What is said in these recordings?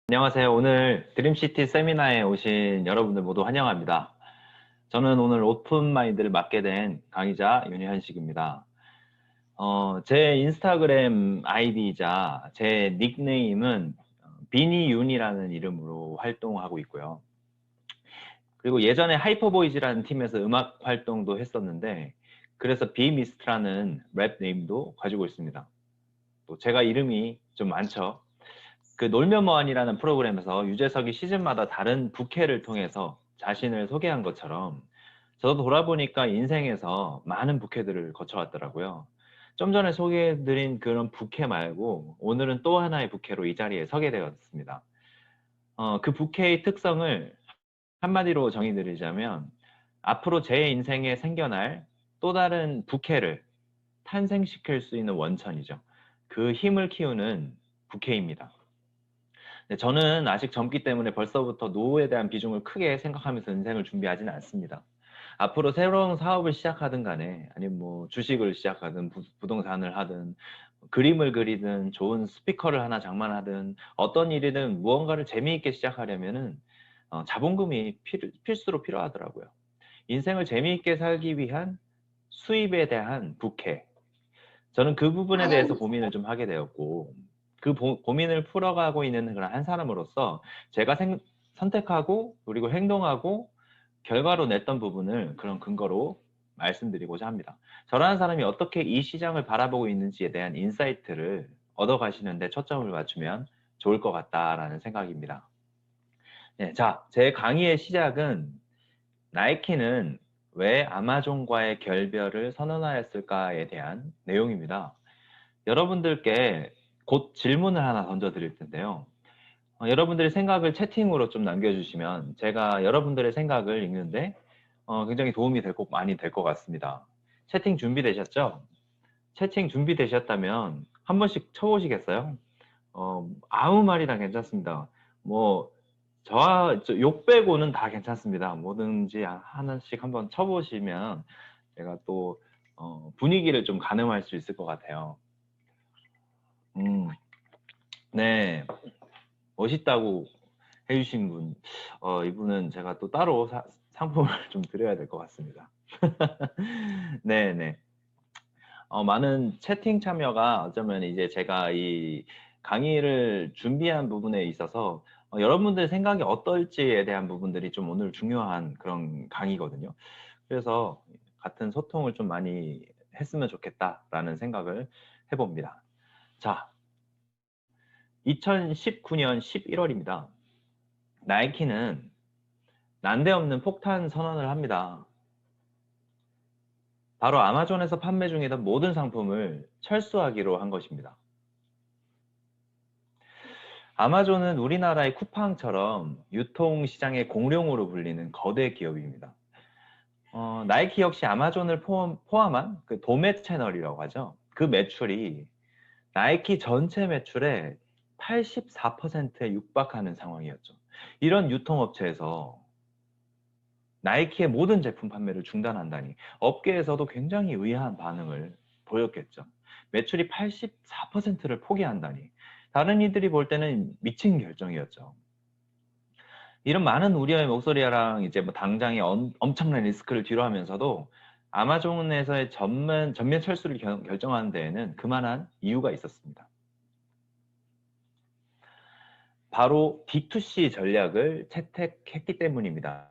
안녕하세요. 오늘 드림시티 세미나에 오신 여러분들 모두 환영합니다. 저는 오늘 오픈마인드를 맡게 된 강의자 윤현식입니다. 제 인스타그램 아이디이자 제 닉네임은 비니윤이라는 이름으로 활동하고 있고요. 그리고 예전에 하이퍼보이즈라는 팀에서 음악 활동도 했었는데 그래서 비미스트라는 랩 네임도 가지고 있습니다. 또 제가 이름이 좀 많죠. 그 놀면 뭐하니라는 프로그램에서 유재석이 시즌마다 다른 부캐를 통해서 자신을 소개한 것처럼 저도 돌아보니까 인생에서 많은 부캐들을 거쳐왔더라고요. 좀 전에 소개해드린 그런 부캐 말고 오늘은 또 하나의 부캐로 이 자리에 서게 되었습니다. 그 부캐의 특성을 한마디로 정의드리자면 앞으로 제 인생에 생겨날 또 다른 부캐를 탄생시킬 수 있는 원천이죠. 그 힘을 키우는 부캐입니다. 네, 저는 아직 젊기 때문에 벌써부터 노후에 대한 비중을 크게 생각하면서 인생을 준비하지는 않습니다. 앞으로 새로운 사업을 시작하든 간에 아니면 뭐 주식을 시작하든 부동산을 하든 그림을 그리든 좋은 스피커를 하나 장만하든 어떤 일이든 무언가를 재미있게 시작하려면은 자본금이 필수로 필요하더라고요. 인생을 재미있게 살기 위한 수입에 대한 부캐. 저는 그 부분에 대해서 고민을 좀 하게 되었고 그 고민을 풀어가고 있는 그런 한 사람으로서 제가 선택하고 그리고 행동하고 결과로 냈던 부분을 그런 근거로 말씀드리고자 합니다. 저라는 사람이 어떻게 이 시장을 바라보고 있는지에 대한 인사이트를 얻어가시는데 초점을 맞추면 좋을 것 같다라는 생각입니다. 네, 자, 제 강의의 시작은 나이키는 왜 아마존과의 결별을 선언하였을까에 대한 내용입니다. 여러분들께 곧 질문을 하나 던져드릴 텐데요. 여러분들의 생각을 채팅으로 좀 남겨주시면 제가 여러분들의 생각을 읽는데 굉장히 도움이 많이 될 것 같습니다. 채팅 준비되셨죠? 채팅 준비되셨다면 한 번씩 쳐보시겠어요? 아무 말이나 괜찮습니다. 뭐 욕 빼고는 다 괜찮습니다. 뭐든지 하나씩 한번 쳐보시면 제가 또 분위기를 좀 가늠할 수 있을 것 같아요. 음, 네. 멋있다고 해주신 분, 이분은 제가 또 따로 상품을 좀 드려야 될 것 같습니다. 네네. 많은 채팅 참여가 어쩌면 이제 제가 이 강의를 준비한 부분에 있어서 여러분들 생각이 어떨지에 대한 부분들이 좀 오늘 중요한 그런 강의거든요. 그래서 같은 소통을 좀 많이 했으면 좋겠다라는 생각을 해봅니다. 자, 2019년 11월입니다. 나이키는 난데없는 폭탄 선언을 합니다. 바로 아마존에서 판매 중이던 모든 상품을 철수하기로 한 것입니다. 아마존은 우리나라의 쿠팡처럼 유통시장의 공룡으로 불리는 거대 기업입니다. 나이키 역시 아마존을 포함한 그 도매 채널이라고 하죠. 그 매출이 나이키 전체 매출의 84%에 육박하는 상황이었죠. 이런 유통업체에서 나이키의 모든 제품 판매를 중단한다니 업계에서도 굉장히 의아한 반응을 보였겠죠. 매출이 84%를 포기한다니 다른 이들이 볼 때는 미친 결정이었죠. 이런 많은 우려의 목소리랑 이제 뭐 당장의 엄청난 리스크를 뒤로하면서도 아마존에서의 전면 철수를 결정하는 데에는 그만한 이유가 있었습니다. 바로 D2C 전략을 채택했기 때문입니다.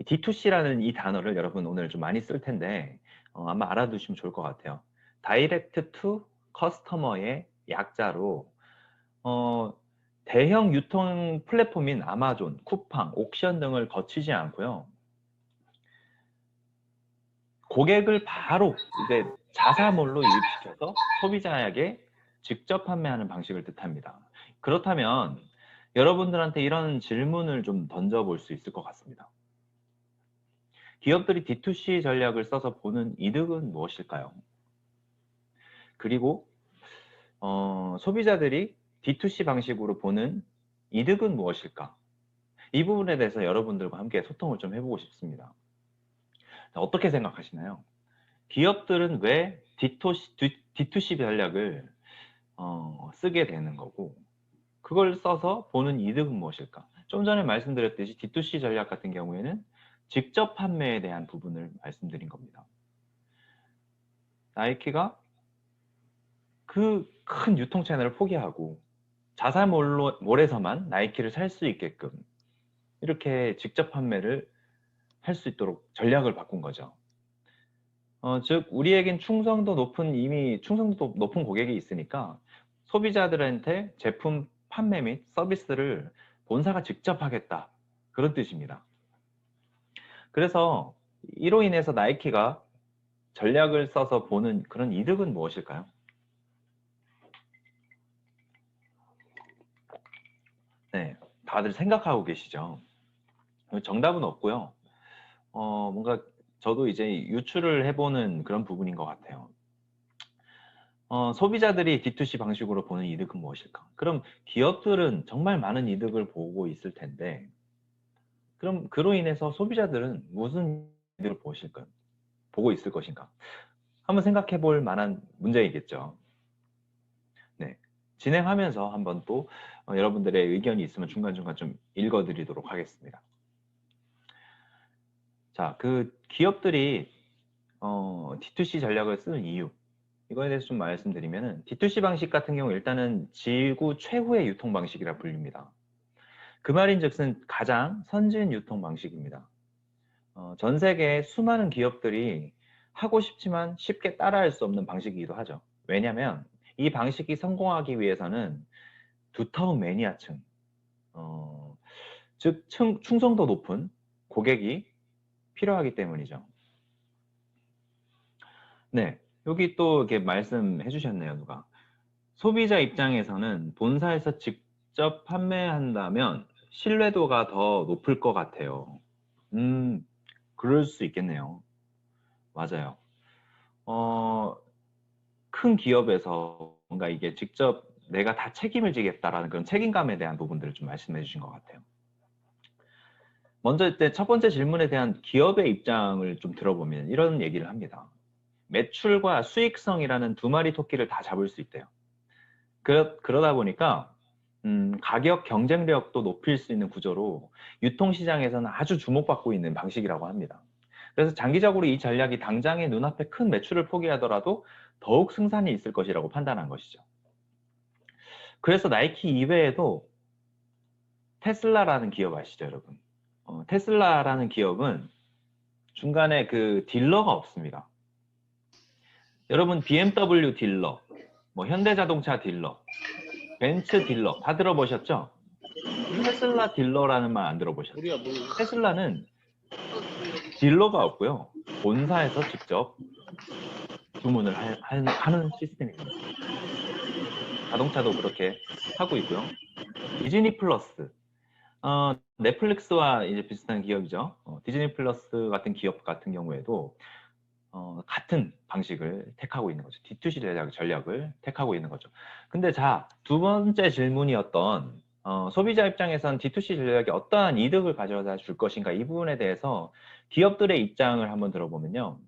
D2C라는 이 단어를 여러분 오늘 좀 많이 쓸 텐데 아마 알아두시면 좋을 것 같아요. 다이렉트 투 커스터머의 약자로 어, 대형 유통 플랫폼인 아마존, 쿠팡, 옥션 등을 거치지 않고요. 고객을 바로 이제 자사몰로 유입시켜서 소비자에게 직접 판매하는 방식을 뜻합니다. 그렇다면 여러분들한테 이런 질문을 좀 던져볼 수 있을 것 같습니다. 기업들이 D2C 전략을 써서 보는 이득은 무엇일까요? 그리고 소비자들이 D2C 방식으로 보는 이득은 무엇일까? 이 부분에 대해서 여러분들과 함께 소통을 좀 해보고 싶습니다. 어떻게 생각하시나요? 기업들은 왜 D2C 전략을 쓰게 되는 거고 그걸 써서 보는 이득은 무엇일까? 좀 전에 말씀드렸듯이 D2C 전략 같은 경우에는 직접 판매에 대한 부분을 말씀드린 겁니다. 나이키가 그 큰 유통 채널을 포기하고 자사몰에서만 나이키를 살 수 있게끔 이렇게 직접 판매를 할 수 있도록 전략을 바꾼 거죠. 즉 우리에겐 이미 충성도 높은 고객이 있으니까 소비자들한테 제품 판매 및 서비스를 본사가 직접 하겠다, 그런 뜻입니다. 그래서 이로 인해서 나이키가 전략을 써서 보는 그런 이득은 무엇일까요? 네, 다들 생각하고 계시죠? 정답은 없고요. 뭔가 저도 이제 유추를 해보는 그런 부분인 것 같아요. 소비자들이 D2C 방식으로 보는 이득은 무엇일까? 그럼 기업들은 정말 많은 이득을 보고 있을 텐데, 그럼 그로 인해서 소비자들은 무슨 이득을 보고 있을 것인가? 한번 생각해 볼 만한 문제이겠죠. 네. 진행하면서 한번 또 여러분들의 의견이 있으면 중간중간 좀 읽어드리도록 하겠습니다. 자, 그 기업들이 D2C 전략을 쓰는 이유, 이거에 대해서 좀 말씀드리면은 D2C 방식 같은 경우 일단은 지구 최후의 유통 방식이라 불립니다. 그 말인즉슨 가장 선진 유통 방식입니다. 전 세계의 수많은 기업들이 하고 싶지만 쉽게 따라할 수 없는 방식이기도 하죠. 왜냐하면 이 방식이 성공하기 위해서는 두터운 매니아층, 즉 충성도 높은 고객이 필요하기 때문이죠. 네, 여기 또 이렇게 말씀해 주셨네요, 누가. 소비자 입장에서는 본사에서 직접 판매한다면 신뢰도가 더 높을 것 같아요. 그럴 수 있겠네요. 맞아요. 큰 기업에서 뭔가 이게 직접 내가 다 책임을 지겠다라는 그런 책임감에 대한 부분들을 좀 말씀해 주신 것 같아요. 먼저 첫 번째 질문에 대한 기업의 입장을 좀 들어보면 이런 얘기를 합니다. 매출과 수익성이라는 두 마리 토끼를 다 잡을 수 있대요. 그러다 보니까 가격 경쟁력도 높일 수 있는 구조로 유통시장에서는 아주 주목받고 있는 방식이라고 합니다. 그래서 장기적으로 이 전략이 당장의 눈앞에 큰 매출을 포기하더라도 더욱 승산이 있을 것이라고 판단한 것이죠. 그래서 나이키 이외에도 테슬라라는 기업 아시죠, 여러분? 테슬라라는 기업은 중간에 그 딜러가 없습니다. 여러분 BMW 딜러, 뭐 현대자동차 딜러, 벤츠 딜러 다 들어보셨죠? 테슬라 딜러라는 말 안 들어보셨죠? 테슬라는 딜러가 없고요. 본사에서 직접 주문을 하는 시스템입니다. 자동차도 그렇게 하고 있고요. 디즈니 플러스, 넷플릭스와 이제 비슷한 기업이죠. 디즈니 플러스 같은 기업 같은 경우에도 같은 방식을 택하고 있는 거죠. D2C 전략을 택하고 있는 거죠. 근데 자, 두 번째 질문이었던 소비자 입장에선 D2C 전략이 어떠한 이득을 가져다 줄 것인가, 이 부분에 대해서 기업들의 입장을 한번 들어보면요.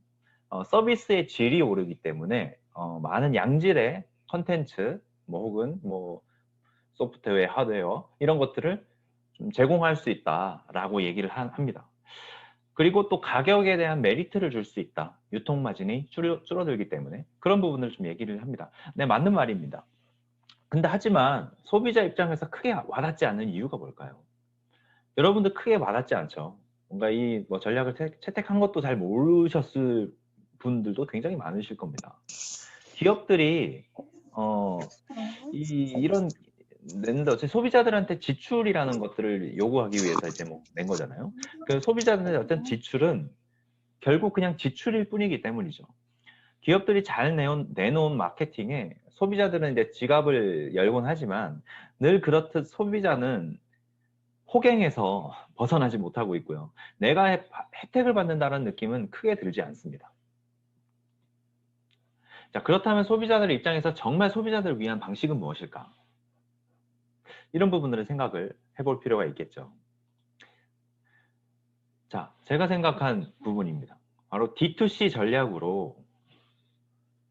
서비스의 질이 오르기 때문에 많은 양질의 컨텐츠, 뭐 혹은 뭐 소프트웨어, 하드웨어 이런 것들을 좀 제공할 수 있다라고 얘기를 합니다. 그리고 또 가격에 대한 메리트를 줄 수 있다. 유통 마진이 줄어들기 때문에 그런 부분을 좀 얘기를 합니다. 네, 맞는 말입니다. 근데 하지만 소비자 입장에서 크게 와닿지 않는 이유가 뭘까요? 여러분들 크게 와닿지 않죠. 뭔가 이 뭐 전략을 채택한 것도 잘 모르셨을 분들도 굉장히 많으실 겁니다. 기업들이 이런 낸다. 소비자들한테 지출이라는 것들을 요구하기 위해서 이제 뭐 낸 거잖아요. 그 소비자들의 어떤 지출은 결국 그냥 지출일 뿐이기 때문이죠. 기업들이 잘 내놓은 마케팅에 소비자들은 이제 지갑을 열곤 하지만 늘 그렇듯 소비자는 호갱에서 벗어나지 못하고 있고요. 내가 혜택을 받는다는 느낌은 크게 들지 않습니다. 자, 그렇다면 소비자들 입장에서 정말 소비자들을 위한 방식은 무엇일까? 이런 부분들을 생각을 해볼 필요가 있겠죠. 자, 제가 생각한 부분입니다. 바로 D2C 전략으로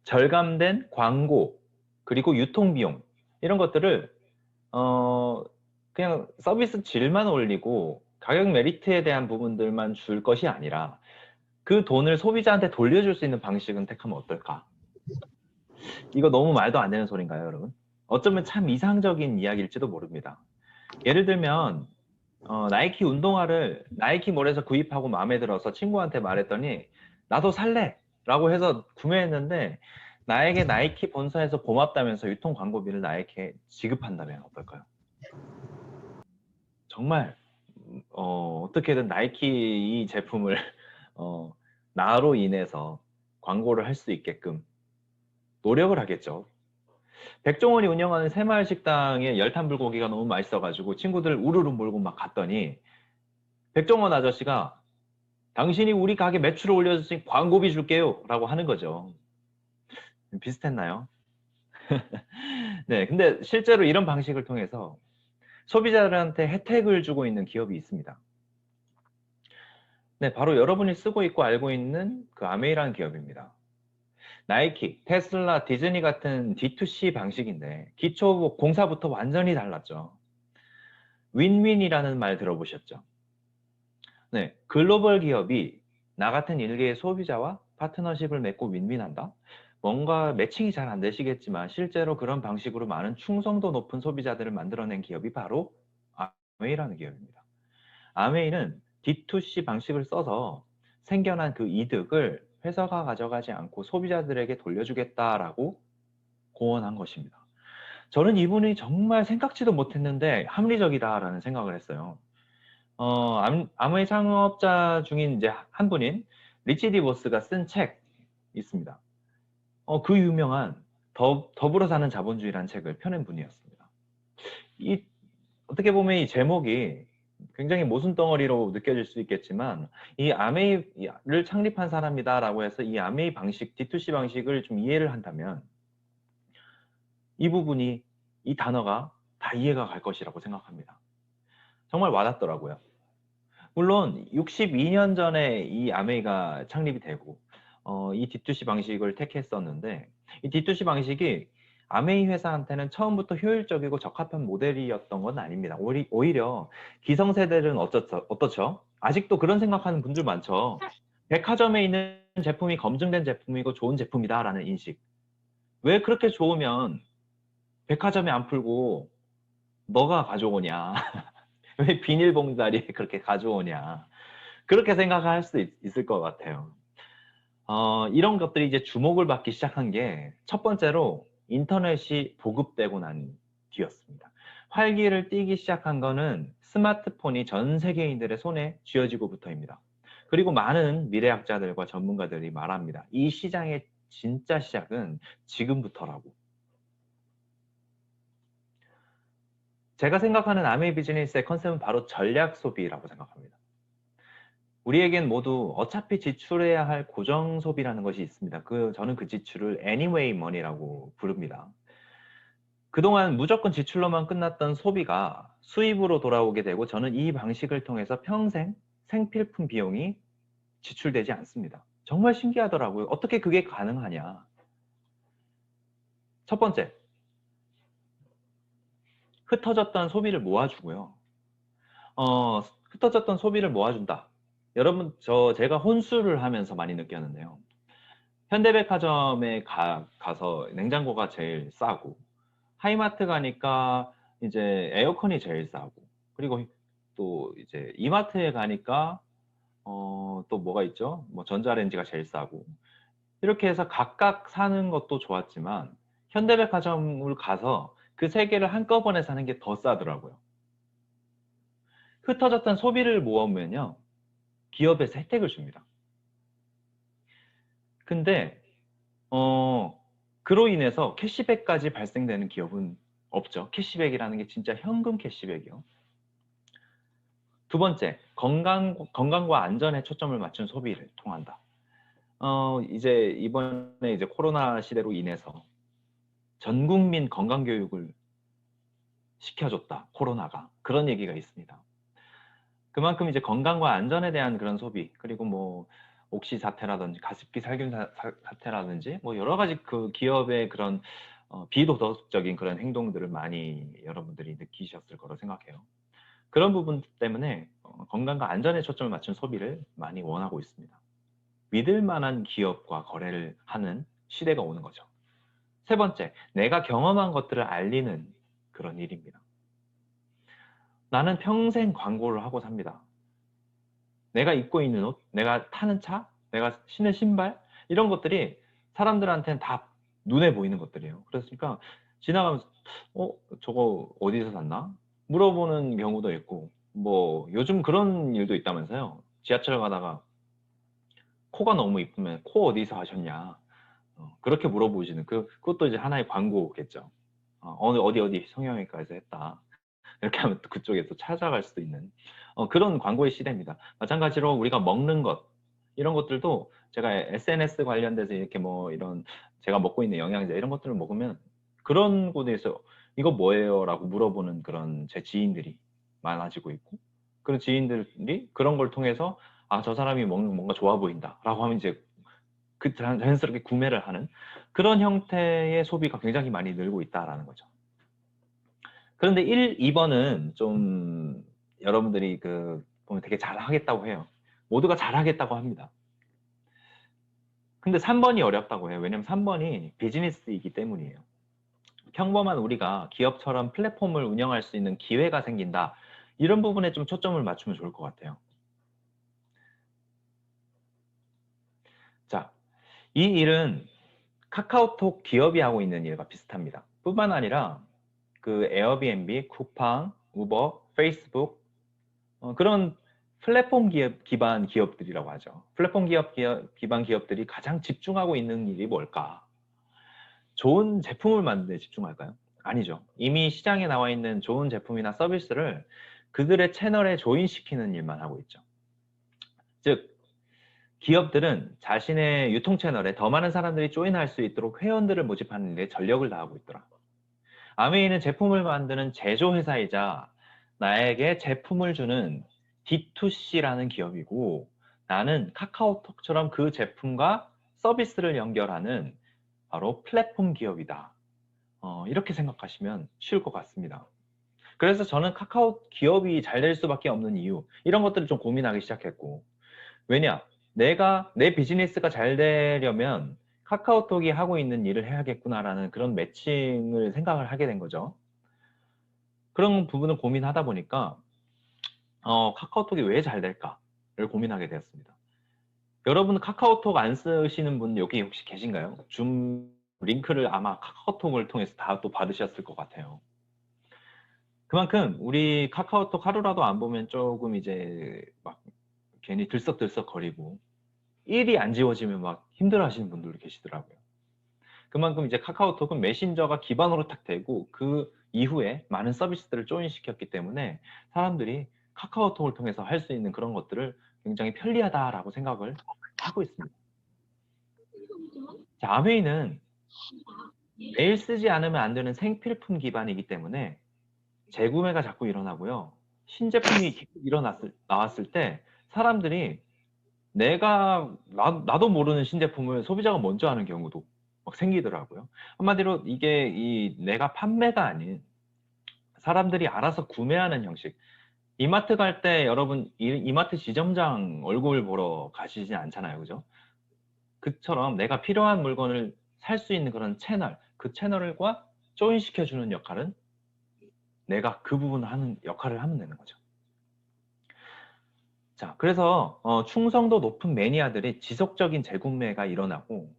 절감된 광고, 그리고 유통비용, 이런 것들을 어, 그냥 서비스 질만 올리고 가격 메리트에 대한 부분들만 줄 것이 아니라 그 돈을 소비자한테 돌려줄 수 있는 방식은 택하면 어떨까? 이거 너무 말도 안 되는 소린가요, 여러분? 어쩌면 참 이상적인 이야기일지도 모릅니다. 예를 들면 나이키 운동화를 나이키몰에서 구입하고 마음에 들어서 친구한테 말했더니 나도 살래! 라고 해서 구매했는데 나에게 나이키 본사에서 고맙다면서 유통 광고비를 나에게 지급한다면 어떨까요? 정말 어떻게든 나이키 이 제품을 어, 나로 인해서 광고를 할 수 있게끔 노력을 하겠죠. 백종원이 운영하는 새마을 식당에 열탄 불고기가 너무 맛있어가지고 친구들 우르르 몰고 막 갔더니 백종원 아저씨가 당신이 우리 가게 매출을 올려주신 광고비 줄게요 라고 하는 거죠. 비슷했나요? 네, 근데 실제로 이런 방식을 통해서 소비자들한테 혜택을 주고 있는 기업이 있습니다. 네, 바로 여러분이 쓰고 있고 알고 있는 그 아메이라는 기업입니다. 나이키, 테슬라, 디즈니 같은 D2C 방식인데 기초 공사부터 완전히 달랐죠. 윈윈이라는 말 들어보셨죠? 네, 글로벌 기업이 나 같은 일개의 소비자와 파트너십을 맺고 윈윈한다? 뭔가 매칭이 잘 안 되시겠지만 실제로 그런 방식으로 많은 충성도 높은 소비자들을 만들어낸 기업이 바로 아메이라는 기업입니다. 아메이는 D2C 방식을 써서 생겨난 그 이득을 회사가 가져가지 않고 소비자들에게 돌려주겠다라고 고언한 것입니다. 저는 이분이 정말 생각지도 못했는데 합리적이다라는 생각을 했어요. 아메이 창업자 중인 이제 한 분인 리치 디보스가 쓴 책 있습니다. 그 유명한 더불어 사는 자본주의라는 책을 펴낸 분이었습니다. 이 어떻게 보면 이 제목이 굉장히 모순덩어리로 느껴질 수 있겠지만 이 아메이를 창립한 사람이다라고 해서 이 아메이 방식, D2C 방식을 좀 이해를 한다면 이 부분이 이 단어가 다 이해가 갈 것이라고 생각합니다. 정말 와닿더라고요. 물론 62년 전에 이 아메이가 창립이 되고 이 D2C 방식을 택했었는데 이 D2C 방식이 아메이 회사한테는 처음부터 효율적이고 적합한 모델이었던 건 아닙니다. 오히려 기성세대들은 어떻죠? 아직도 그런 생각하는 분들 많죠. 백화점에 있는 제품이 검증된 제품이고 좋은 제품이다라는 인식. 왜 그렇게 좋으면 백화점에 안 풀고 너가 가져오냐? 왜 비닐봉다리에 그렇게 가져오냐? 그렇게 생각할 수 있을 것 같아요. 이런 것들이 이제 주목을 받기 시작한 게 첫 번째로 인터넷이 보급되고 난 뒤였습니다. 활기를 띠기 시작한 거는 스마트폰이 전 세계인들의 손에 쥐어지고부터입니다. 그리고 많은 미래학자들과 전문가들이 말합니다. 이 시장의 진짜 시작은 지금부터라고. 제가 생각하는 아메이 비즈니스의 컨셉은 바로 전략 소비라고 생각합니다. 우리에겐 모두 어차피 지출해야 할 고정 소비라는 것이 있습니다. 저는 그 지출을 anyway money라고 부릅니다. 그동안 무조건 지출로만 끝났던 소비가 수입으로 돌아오게 되고 저는 이 방식을 통해서 평생 생필품 비용이 지출되지 않습니다. 정말 신기하더라고요. 어떻게 그게 가능하냐. 첫 번째, 흩어졌던 소비를 모아주고요. 흩어졌던 소비를 모아준다. 여러분, 제가 혼수를 하면서 많이 느꼈는데요. 현대백화점에 가서 냉장고가 제일 싸고 하이마트 가니까 이제 에어컨이 제일 싸고 그리고 또 이제 이마트에 가니까 또 뭐가 있죠? 뭐 전자레인지가 제일 싸고 이렇게 해서 각각 사는 것도 좋았지만 현대백화점을 가서 그 세 개를 한꺼번에 사는 게 더 싸더라고요. 흩어졌던 소비를 모으면요 기업에서 혜택을 줍니다. 근데 그로 인해서 캐시백까지 발생되는 기업은 없죠. 캐시백이라는 게 진짜 현금 캐시백이요. 두 번째, 건강과 안전에 초점을 맞춘 소비를 통한다. 이제 이번에 이제 코로나 시대로 인해서 전 국민 건강 교육을 시켜줬다. 코로나가. 그런 얘기가 있습니다. 그만큼 이제 건강과 안전에 대한 그런 소비, 그리고 뭐 옥시 사태라든지 가습기 살균 사태라든지 뭐 여러 가지 그 기업의 그런 비도덕적인 그런 행동들을 많이 여러분들이 느끼셨을 거로 생각해요. 그런 부분 때문에 건강과 안전에 초점을 맞춘 소비를 많이 원하고 있습니다. 믿을 만한 기업과 거래를 하는 시대가 오는 거죠. 세 번째, 내가 경험한 것들을 알리는 그런 일입니다. 나는 평생 광고를 하고 삽니다. 내가 입고 있는 옷, 내가 타는 차, 내가 신는 신발, 이런 것들이 사람들한테는 다 눈에 보이는 것들이에요. 그렇으니까 지나가면서 저거 어디서 샀나? 물어보는 경우도 있고, 뭐 요즘 그런 일도 있다면서요. 지하철 가다가 코가 너무 이쁘면 코 어디서 하셨냐? 그렇게 물어보시는 그것도 이제 하나의 광고겠죠. 어디 성형외과에서 했다. 이렇게 하면 또 그쪽에서 찾아갈 수도 있는 그런 광고의 시대입니다. 마찬가지로 우리가 먹는 것, 이런 것들도 제가 SNS 관련돼서 이렇게 뭐 이런 제가 먹고 있는 영양제 이런 것들을 먹으면 그런 곳에서 이거 뭐예요? 라고 물어보는 그런 제 지인들이 많아지고 있고, 그런 지인들이 그런 걸 통해서 저 사람이 먹는 뭔가 좋아 보인다 라고 하면 이제 자연스럽게 구매를 하는 그런 형태의 소비가 굉장히 많이 늘고 있다라는 거죠. 그런데 1, 2번은 좀 여러분들이 보면 되게 잘하겠다고 해요. 모두가 잘하겠다고 합니다. 근데 3번이 어렵다고 해요. 왜냐면 3번이 비즈니스이기 때문이에요. 평범한 우리가 기업처럼 플랫폼을 운영할 수 있는 기회가 생긴다. 이런 부분에 좀 초점을 맞추면 좋을 것 같아요. 자, 이 일은 카카오톡 기업이 하고 있는 일과 비슷합니다. 뿐만 아니라 에어비앤비, 쿠팡, 우버, 페이스북 그런 플랫폼 기반 기업들이라고 하죠. 플랫폼 기반 기업들이 가장 집중하고 있는 일이 뭘까? 좋은 제품을 만드는 데 집중할까요? 아니죠. 이미 시장에 나와 있는 좋은 제품이나 서비스를 그들의 채널에 조인시키는 일만 하고 있죠. 즉, 기업들은 자신의 유통 채널에 더 많은 사람들이 조인할 수 있도록 회원들을 모집하는 데 전력을 다하고 있더라. 아메이는 제품을 만드는 제조회사이자 나에게 제품을 주는 D2C라는 기업이고, 나는 카카오톡처럼 그 제품과 서비스를 연결하는 바로 플랫폼 기업이다. 이렇게 생각하시면 쉬울 것 같습니다. 그래서 저는 카카오 기업이 잘 될 수밖에 없는 이유, 이런 것들을 좀 고민하기 시작했고, 왜냐? 내 비즈니스가 잘 되려면 카카오톡이 하고 있는 일을 해야겠구나라는 그런 매칭을 생각을 하게 된 거죠. 그런 부분을 고민하다 보니까 카카오톡이 왜 잘 될까를 고민하게 되었습니다. 여러분 카카오톡 안 쓰시는 분 여기 혹시 계신가요? 줌 링크를 아마 카카오톡을 통해서 다 또 받으셨을 것 같아요. 그만큼 우리 카카오톡 하루라도 안 보면 조금 이제 막 괜히 들썩들썩거리고 일이 안 지워지면 막 힘들어 하시는 분들도 계시더라고요. 그만큼 이제 카카오톡은 메신저가 기반으로 딱 되고 그 이후에 많은 서비스들을 조인시켰기 때문에 사람들이 카카오톡을 통해서 할 수 있는 그런 것들을 굉장히 편리하다라고 생각을 하고 있습니다. 자, 아메이는 매일 쓰지 않으면 안 되는 생필품 기반이기 때문에 재구매가 자꾸 일어나고요. 신제품이 계속 나왔을 때 사람들이 나도 모르는 신제품을 소비자가 먼저 하는 경우도 막 생기더라고요. 한마디로 이게 내가 판매가 아닌 사람들이 알아서 구매하는 형식. 이마트 갈 때 여러분 이마트 지점장 얼굴 보러 가시지 않잖아요. 그죠? 그처럼 내가 필요한 물건을 살 수 있는 그런 채널, 그 채널과 조인시켜주는 역할은 내가 그 부분을 하는 역할을 하면 되는 거죠. 자, 그래서 충성도 높은 매니아들이 지속적인 재구매가 일어나고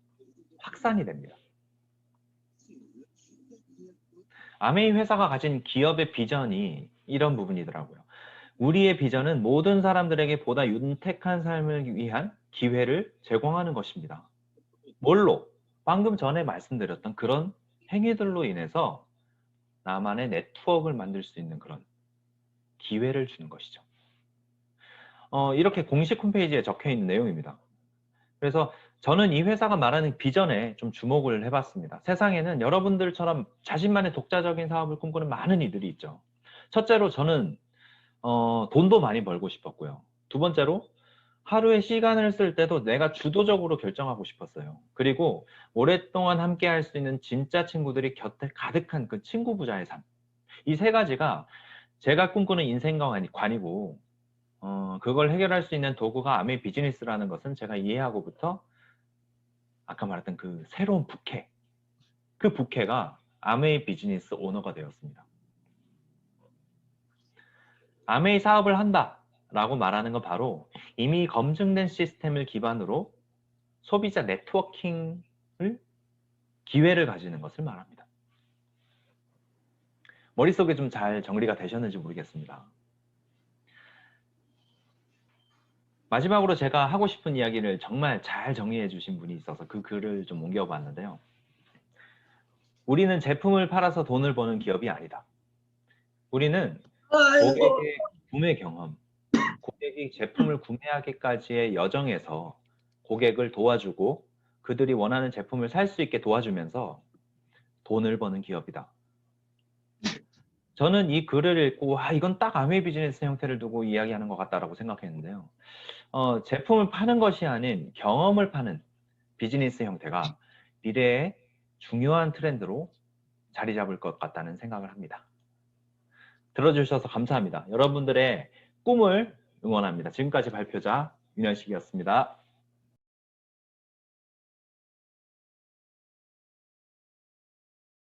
확산이 됩니다. 아메이 회사가 가진 기업의 비전이 이런 부분이더라고요. 우리의 비전은 모든 사람들에게 보다 윤택한 삶을 위한 기회를 제공하는 것입니다. 뭘로? 방금 전에 말씀드렸던 그런 행위들로 인해서 나만의 네트워크를 만들 수 있는 그런 기회를 주는 것이죠. 이렇게 공식 홈페이지에 적혀 있는 내용입니다. 그래서 저는 이 회사가 말하는 비전에 좀 주목을 해봤습니다. 세상에는 여러분들처럼 자신만의 독자적인 사업을 꿈꾸는 많은 이들이 있죠. 첫째로 저는 돈도 많이 벌고 싶었고요. 두 번째로 하루에 시간을 쓸 때도 내가 주도적으로 결정하고 싶었어요. 그리고 오랫동안 함께 할 수 있는 진짜 친구들이 곁에 가득한 그 친구 부자의 삶. 이 세 가지가 제가 꿈꾸는 인생관이고, 그걸 해결할 수 있는 도구가 아메이 비즈니스라는 것은 제가 이해하고부터 아까 말했던 그 새로운 부캐, 그 부캐가 아메이 비즈니스 오너가 되었습니다. 아메이 사업을 한다 라고 말하는 건 바로 이미 검증된 시스템을 기반으로 소비자 네트워킹을 기회를 가지는 것을 말합니다. 머릿속에 좀 잘 정리가 되셨는지 모르겠습니다. 마지막으로 제가 하고 싶은 이야기를 정말 잘 정리해 주신 분이 있어서 그 글을 좀 옮겨봤는데요. 우리는 제품을 팔아서 돈을 버는 기업이 아니다. 우리는 고객의 구매 경험, 고객이 제품을 구매하기까지의 여정에서 고객을 도와주고 그들이 원하는 제품을 살 수 있게 도와주면서 돈을 버는 기업이다. 저는 이 글을 읽고 와, 이건 딱 아메이 비즈니스 형태를 두고 이야기하는 것 같다라고 생각했는데요. 제품을 파는 것이 아닌 경험을 파는 비즈니스 형태가 미래의 중요한 트렌드로 자리 잡을 것 같다는 생각을 합니다. 들어주셔서 감사합니다. 여러분들의 꿈을 응원합니다. 지금까지 발표자 윤현식이었습니다.